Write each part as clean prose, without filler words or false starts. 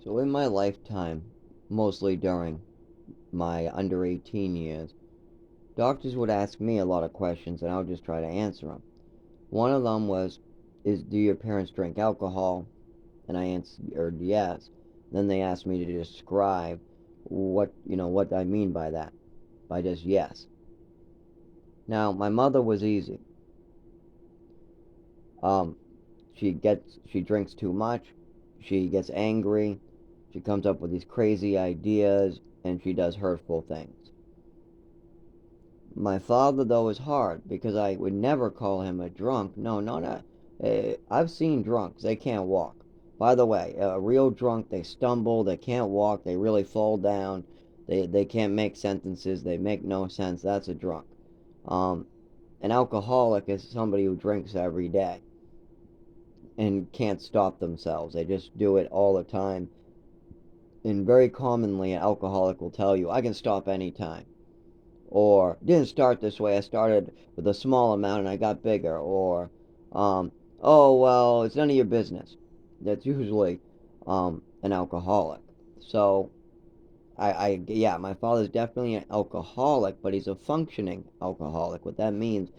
So in my lifetime, mostly during my under 18 years, doctors would ask me a lot of questions and I would just try to answer them. One of them was, do your parents drink alcohol? And I answered yes. Then they asked me to describe what I mean by that, by just yes. Now, my mother was easy. Um, she drinks too much, she gets angry, she comes up with these crazy ideas, and she does hurtful things. My father, though, is hard because I would never call him a drunk. No, not a. I've seen drunks; they can't walk. By the way, a real drunk, they stumble, they can't walk, they really fall down, they can't make sentences, they make no sense. That's a drunk. Um, an alcoholic is somebody who drinks every day and can't stop themselves. They just do it all the time. And very commonly, an alcoholic will tell you, "I can stop anytime." Or didn't start this way. I started with a small amount and I got bigger. Or, um, oh well, it's none of your business. That's usually an alcoholic. So yeah, my father's definitely an alcoholic, but he's a functioning alcoholic. What that means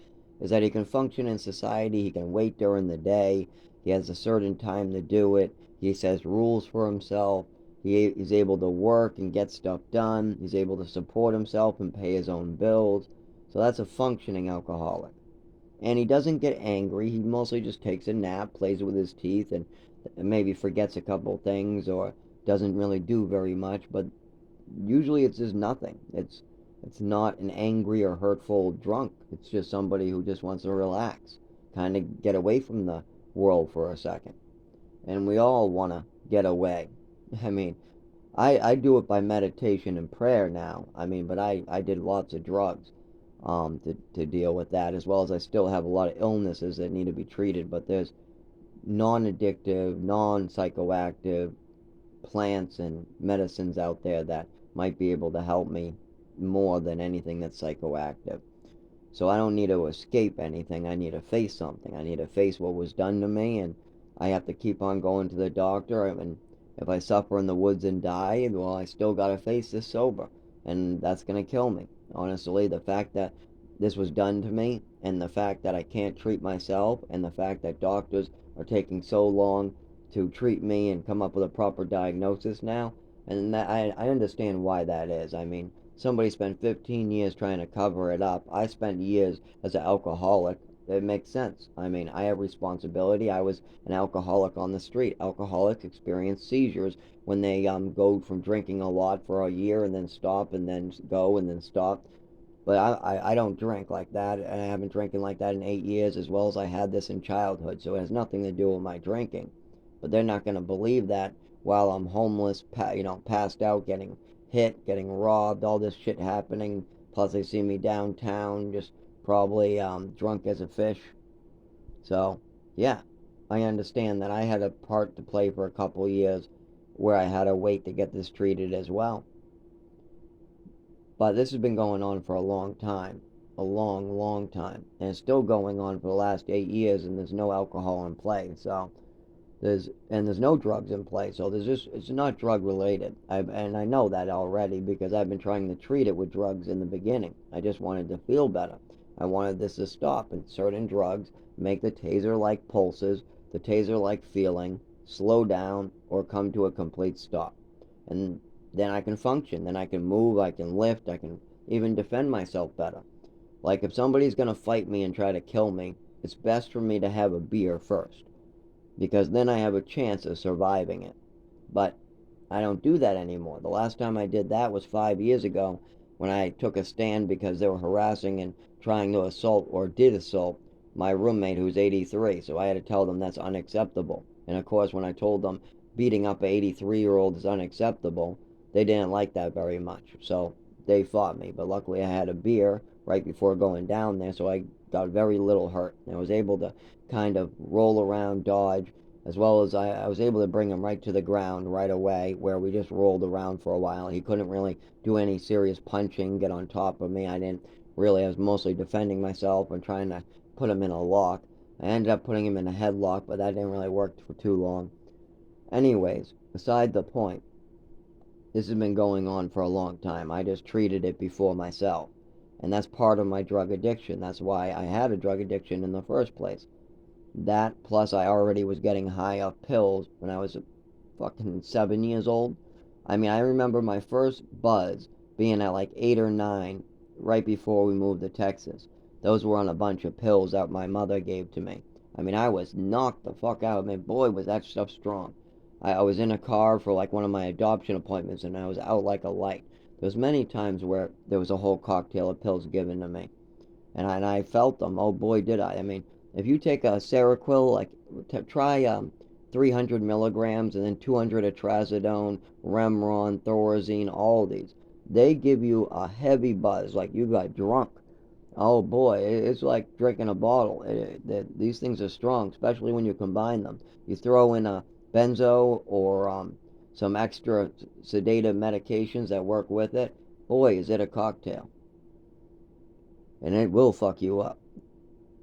is that he can function in society. He can wait during the day. He has a certain time to do it. He sets rules for himself. He's able to work and get stuff done. He's able to support himself and pay his own bills. So that's a functioning alcoholic. And he doesn't get angry. He mostly just takes a nap, plays with his teeth, and maybe forgets a couple things or doesn't really do very much. But usually it's just nothing. It's not an angry or hurtful drunk. It's just somebody who just wants to relax, kind of get away from the world for a second. And we all want to get away. I mean, I do it by meditation and prayer now. I mean, but I did lots of drugs to deal with that, as well as I still have a lot of illnesses that need to be treated. But there's non-addictive, non-psychoactive plants and medicines out there that might be able to help me more than anything that's psychoactive. So I don't need to escape anything. I need to face something. I need to face what was done to me, and I have to keep on going to the doctor. I mean, if I suffer in the woods and die, well, I still got to face this sober, and that's going to kill me. Honestly, the fact that this was done to me, and the fact that I can't treat myself, and the fact that doctors are taking so long to treat me and come up with a proper diagnosis now, and that I understand why that is. I mean, somebody spent 15 years trying to cover it up. I spent years as an alcoholic. It makes sense. I mean, I have responsibility. I was an alcoholic on the street. Alcoholics experience seizures when they go from drinking a lot for a year and then stop and then go and then stop. But I don't drink like that, and I haven't drinking like that in 8 years, as well as I had this in childhood. So it has nothing to do with my drinking. But they're not going to believe that while I'm homeless, passed out, getting hit, getting robbed, all this shit happening. Plus, they see me downtown, just probably drunk as a fish. So, yeah, I understand that I had a part to play for a couple years where I had to wait to get this treated as well. But this has been going on for a long time, a long, long time, and it's still going on for the last 8 years. And there's no alcohol in play, so there's no drugs in play, so there's just it's not drug related. And I know that already because I've been trying to treat it with drugs in the beginning. I just wanted to feel better. I wanted this to stop, and certain drugs make the taser like pulses, the taser like feeling, slow down, or come to a complete stop. And then I can function. Then I can move, I can lift, I can even defend myself better. Like if somebody's gonna fight me and try to kill me, it's best for me to have a beer first, because then I have a chance of surviving it. But I don't do that anymore. The last time I did that was 5 years ago when I took a stand because they were harassing and trying to assault or did assault my roommate who's 83. So I had to tell them that's unacceptable. And of course, when I told them beating up an 83-year-old is unacceptable, they didn't like that very much. So they fought me. But luckily, I had a beer right before going down there, so I got very little hurt. I was able to kind of roll around, dodge, as well as I was able to bring him right to the ground right away, where we just rolled around for a while. He couldn't really do any serious punching, get on top of me. I didn't really, I was mostly defending myself and trying to put him in a lock. I ended up putting him in a headlock, but that didn't really work for too long. Anyways, beside the point, this has been going on for a long time. I just treated it before myself. And that's part of my drug addiction. That's why I had a drug addiction in the first place. That plus I already was getting high off pills when I was fucking 7 years old. I mean, I remember my first buzz being at like 8 or 9, right before we moved to Texas. Those were on a bunch of pills that my mother gave to me. I mean, I was knocked the fuck out. I mean, boy, was that stuff strong. I was in a car for like one of my adoption appointments, and I was out like a light. There was many times where there was a whole cocktail of pills given to me, and I felt them. Oh boy, did I! I mean, if you take a Seroquel, like try 300 milligrams and then 200 of trazodone, Remron, Thorazine, all these, they give you a heavy buzz, like you got drunk. Oh boy, it's like drinking a bottle. These things are strong, especially when you combine them. You throw in a benzo or some extra sedative medications that work with it. Boy, is it a cocktail, and it will fuck you up.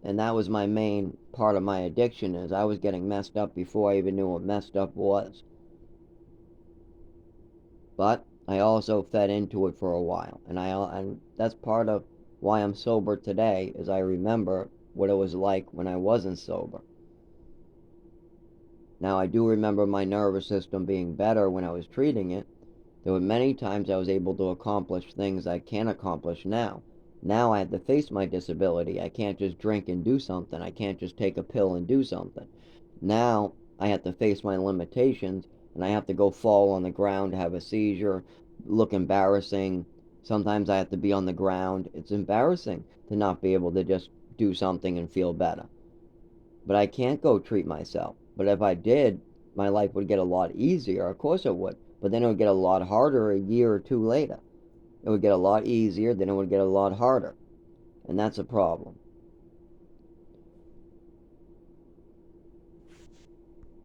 And that was my main part of my addiction, is I was getting messed up before I even knew what messed up was. But I also fed into it for a while, and that's part of why I'm sober today, is I remember what it was like when I wasn't sober. Now I do remember my nervous system being better when I was treating it. There were many times I was able to accomplish things I can't accomplish now. Now I have to face my disability. I can't just drink and do something. I can't just take a pill and do something. Now I have to face my limitations, and I have to go fall on the ground, have a seizure, look embarrassing. Sometimes I have to be on the ground. It's embarrassing to not be able to just do something and feel better. But I can't go treat myself. But if I did, my life would get a lot easier. Of course it would. But then it would get a lot harder a year or two later. It would get a lot easier, then it would get a lot harder. And that's a problem.